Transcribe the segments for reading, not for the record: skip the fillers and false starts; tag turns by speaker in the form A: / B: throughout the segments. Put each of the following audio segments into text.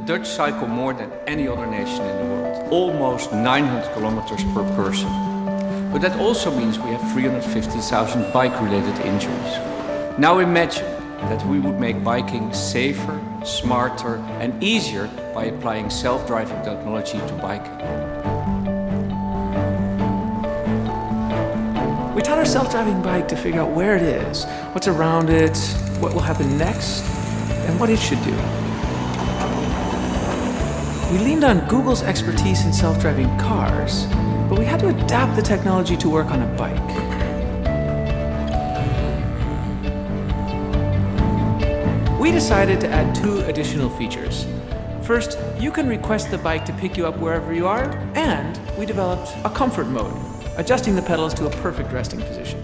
A: Dutch cycle more than any other nation in the world, almost 900 kilometers per person. But that also means we have 350,000 bike-related injuries. Now imagine that we would make biking safer, smarter and easier by applying self-driving technology to biking.
B: We taught our self-driving bike to figure out where it is, what's around it, what will happen next, and what it should do. We leaned on Google's expertise in self-driving cars, but we had to adapt the technology to work on a bike. We decided to add 2 additional features. First, you can request the bike to pick you up wherever you are, and we developed a comfort mode, adjusting the pedals to a perfect resting position.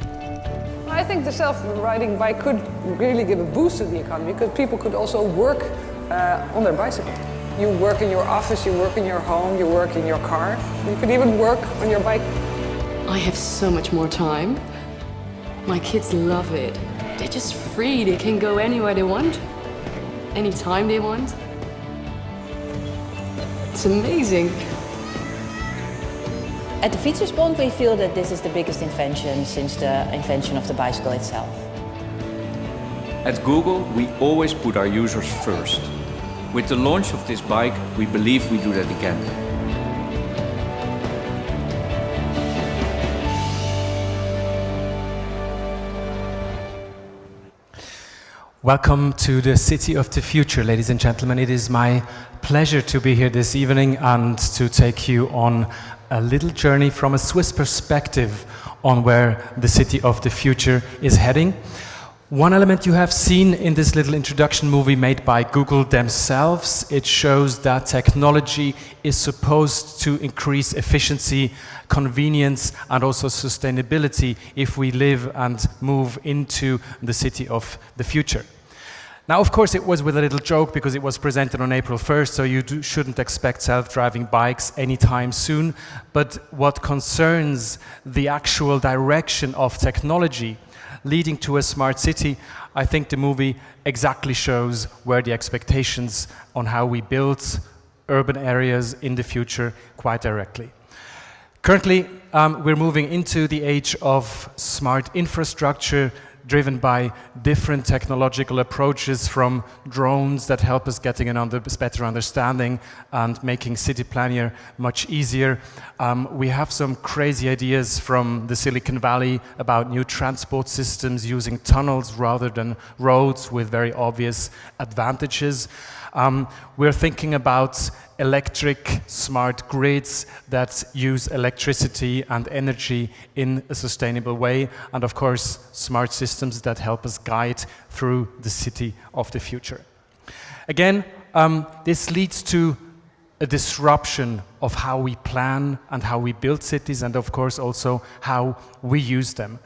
C: I think the self-riding bike could really give a boost to the economy because people could also work on their bicycle. You work in your office, you work in your home, you work in your car. You could even work on your bike.
D: I have so much more time. My kids love it. They're just free. They can go anywhere they want, anytime they want. It's amazing.
E: At the Fietsersbond, we feel that this is the biggest invention since the invention of the bicycle itself.
A: At Google, we always put our users first. With the launch of this bike, we believe we do that again.
F: Welcome to the City of the Future, ladies and gentlemen. It is my pleasure to be here this evening and to take you on a little journey from a Swiss perspective on where the City of the Future is heading. One element you have seen in this little introduction movie made by Google themselves, it shows that technology is supposed to increase efficiency, convenience and also sustainability if we live and move into the city of the future. Now, of course, it was with a little joke because it was presented on April 1st, so you shouldn't expect self-driving bikes anytime soon. But what concerns the actual direction of technology leading to a smart city, I think the movie exactly shows where the expectations on how we build urban areas in the future quite directly. Currently, we're moving into the age of smart infrastructure driven by different technological approaches, from drones that help us getting a better understanding and making city planning much easier. We have some crazy ideas from the Silicon Valley about new transport systems using tunnels rather than roads with very obvious advantages. We're thinking about electric smart grids that use electricity and energy in a sustainable way, and of course smart systems that help us guide through the city of the future. Again, this leads to a disruption of how we plan and how we build cities, and of course also how we use them.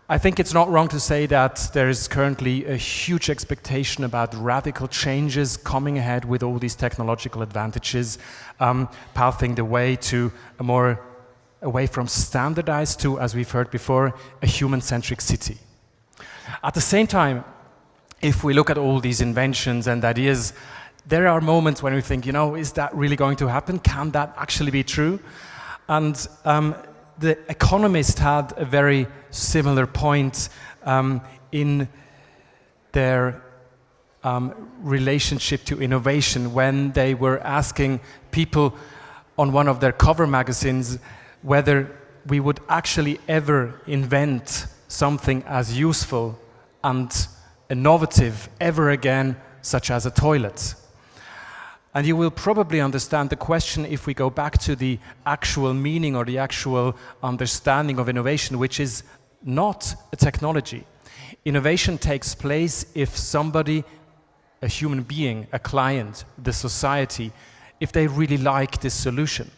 F: I think it's not wrong to say that there is currently a huge expectation about radical changes coming ahead with all these technological advantages, pathing the way to away from standardized to, as we've heard before, a human-centric city. At the same time, if we look at all these inventions and ideas, there are moments when we think, you know, is that really going to happen? Can that actually be true? And The Economist had a very similar point in their relationship to innovation when they were asking people on one of their cover magazines whether we would actually ever invent something as useful and innovative ever again, such as a toilet. And you will probably understand the question if we go back to the actual meaning or the actual understanding of innovation, which is not a technology. Innovation takes place if somebody, a human being, a client, the society, if they really like this solution.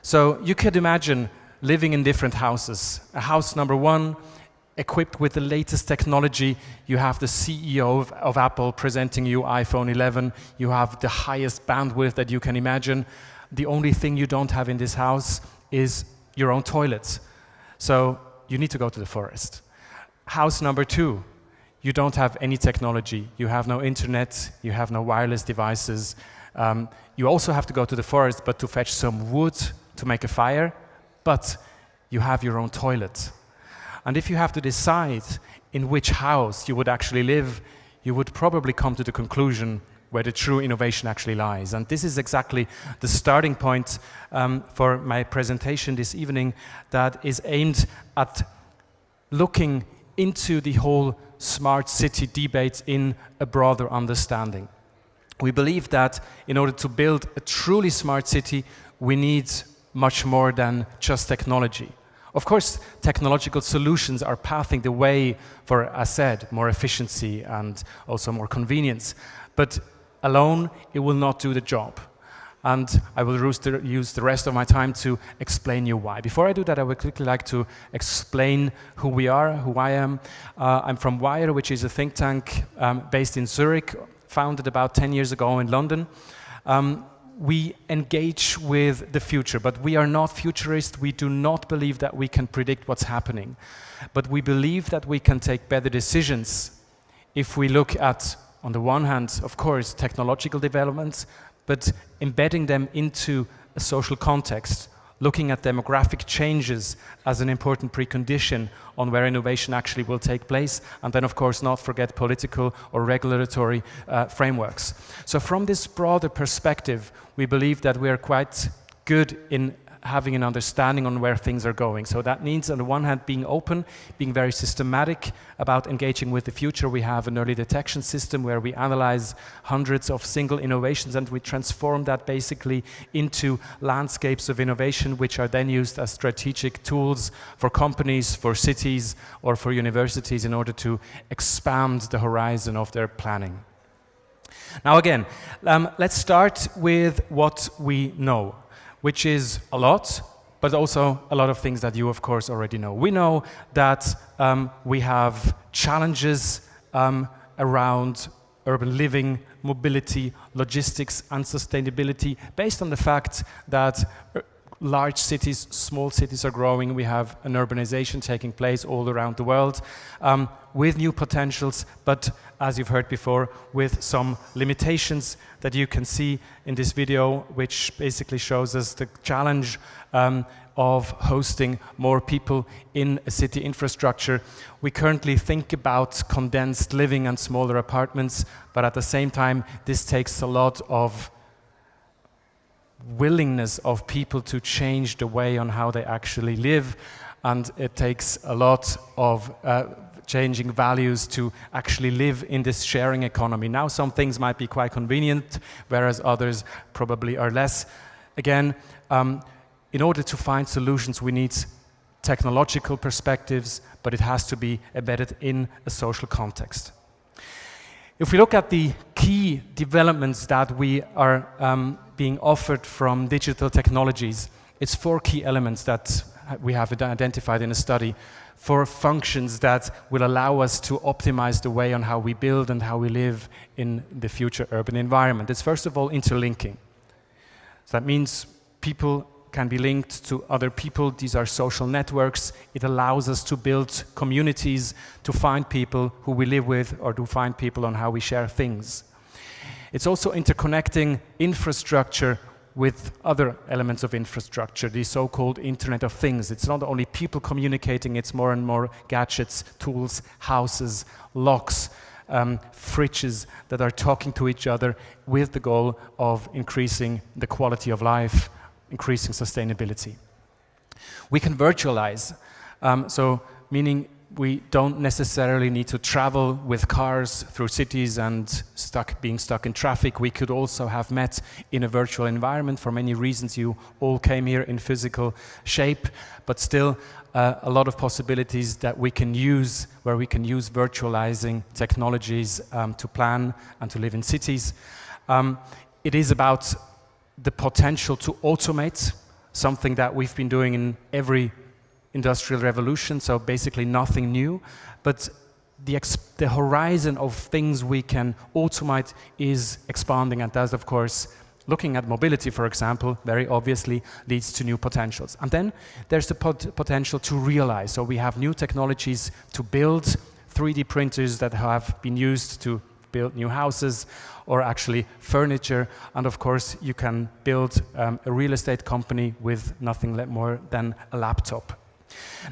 F: So you could imagine living in different houses. A house number one, equipped with the latest technology. You have the CEO of Apple presenting you iPhone 11. You have the highest bandwidth that you can imagine. The only thing you don't have in this house is your own toilet. So you need to go to the forest. House number two, you don't have any technology. You have no internet, you have no wireless devices. You also have to go to the forest, but to fetch some wood to make a fire, but you have your own toilet. And if you have to decide in which house you would actually live, you would probably come to the conclusion where the true innovation actually lies. And this is exactly the starting point for my presentation this evening, that is aimed at looking into the whole smart city debate in a broader understanding. We believe that in order to build a truly smart city, we need much more than just technology. Of course, technological solutions are paving the way for, as said, more efficiency and also more convenience. But alone, it will not do the job. And I will use the rest of my time to explain you why. Before I do that, I would quickly like to explain who we are, who I am. I'm from W.I.R.E, which is a think tank based in Zurich, founded about 10 years ago in London. We engage with the future, but we are not futurists. We do not believe that we can predict what's happening. But we believe that we can take better decisions if we look at, on the one hand, of course, technological developments, but embedding them into a social context, looking at demographic changes as an important precondition on where innovation actually will take place, and then of course not forget political or regulatory frameworks. So from this broader perspective, we believe that we are quite good in having an understanding on where things are going. So that means on the one hand being open, being very systematic about engaging with the future. We have an early detection system where we analyze hundreds of single innovations and we transform that basically into landscapes of innovation, which are then used as strategic tools for companies, for cities, or for universities in order to expand the horizon of their planning. Now again, let's start with what we know, which is a lot, but also a lot of things that you, of course, already know. We know that we have challenges around urban living, mobility, logistics, and sustainability, based on the fact that large cities, small cities are growing. We have an urbanization taking place all around the world with new potentials, but as you've heard before, with some limitations that you can see in this video, which basically shows us the challenge of hosting more people in a city infrastructure. We currently think about condensed living and smaller apartments, but at the same time, this takes a lot of willingness of people to change the way on how they actually live, and it takes a lot of changing values to actually live in this sharing economy. Now some things might be quite convenient, whereas others probably are less. Again, in order to find solutions, we need technological perspectives, but it has to be embedded in a social context. If we look at the key developments that we are being offered from digital technologies, it's 4 key elements that we have identified in a study, 4 functions that will allow us to optimize the way on how we build and how we live in the future urban environment. It's first of all interlinking. So that means people can be linked to other people. These are social networks. It allows us to build communities, to find people who we live with, or to find people on how we share things. It's also interconnecting infrastructure with other elements of infrastructure, the so-called Internet of Things. It's not only people communicating, it's more and more gadgets, tools, houses, locks, fridges that are talking to each other with the goal of increasing the quality of life, increasing sustainability. We can virtualize, so meaning we don't necessarily need to travel with cars through cities and being stuck in traffic. We could also have met in a virtual environment. For many reasons, you all came here in physical shape, but still a lot of possibilities that we can use, where we can use virtualizing technologies to plan and to live in cities. It is about the potential to automate, something that we've been doing in every industrial revolution, so basically nothing new, but the horizon of things we can automate is expanding, and that, of course, looking at mobility, for example, very obviously leads to new potentials. And then there's the potential to realize, so we have new technologies to build 3D printers that have been used to build new houses or actually furniture. And of course, you can build a real estate company with nothing more than a laptop.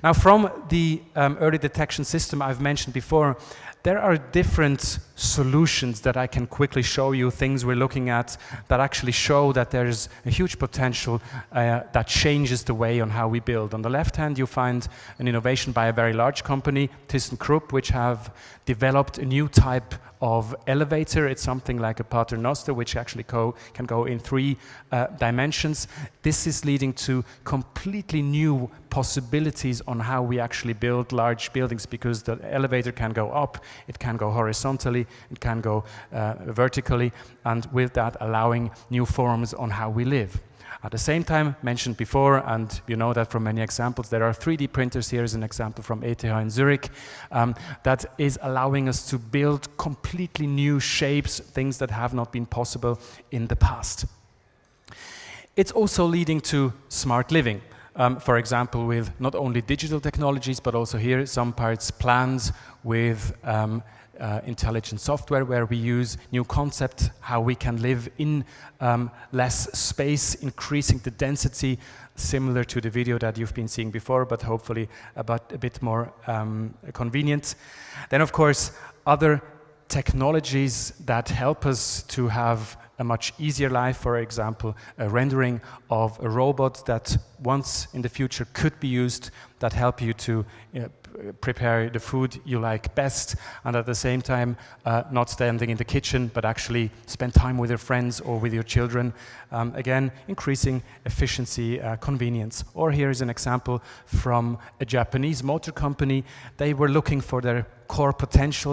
F: Now, from the early detection system I've mentioned before, there are different solutions that I can quickly show you, things we're looking at that actually show that there's a huge potential that changes the way on how we build. On the left hand, you find an innovation by a very large company, ThyssenKrupp, which have developed a new type of elevator. It's something like a paternoster, which actually can go in 3 dimensions. This is leading to completely new possibilities on how we actually build large buildings, because the elevator can go up, it can go horizontally, it can go vertically, and with that allowing new forms on how we live. At the same time, mentioned before, and you know that from many examples, there are 3D printers. Here is an example from ETH in Zurich that is allowing us to build completely new shapes, things that have not been possible in the past. It's also leading to smart living. For example, with not only digital technologies, but also here some parts planned with intelligent software, where we use new concepts, how we can live in less space, increasing the density, similar to the video that you've been seeing before, but hopefully a bit more convenient. Then, of course, other technologies that help us to have a much easier life. For example, a rendering of a robot that once in the future could be used, that help you to prepare the food you like best, and at the same time not standing in the kitchen, but actually spend time with your friends or with your children. Again, increasing efficiency, convenience. Or here is an example from a Japanese motor company. They were looking for their core potential.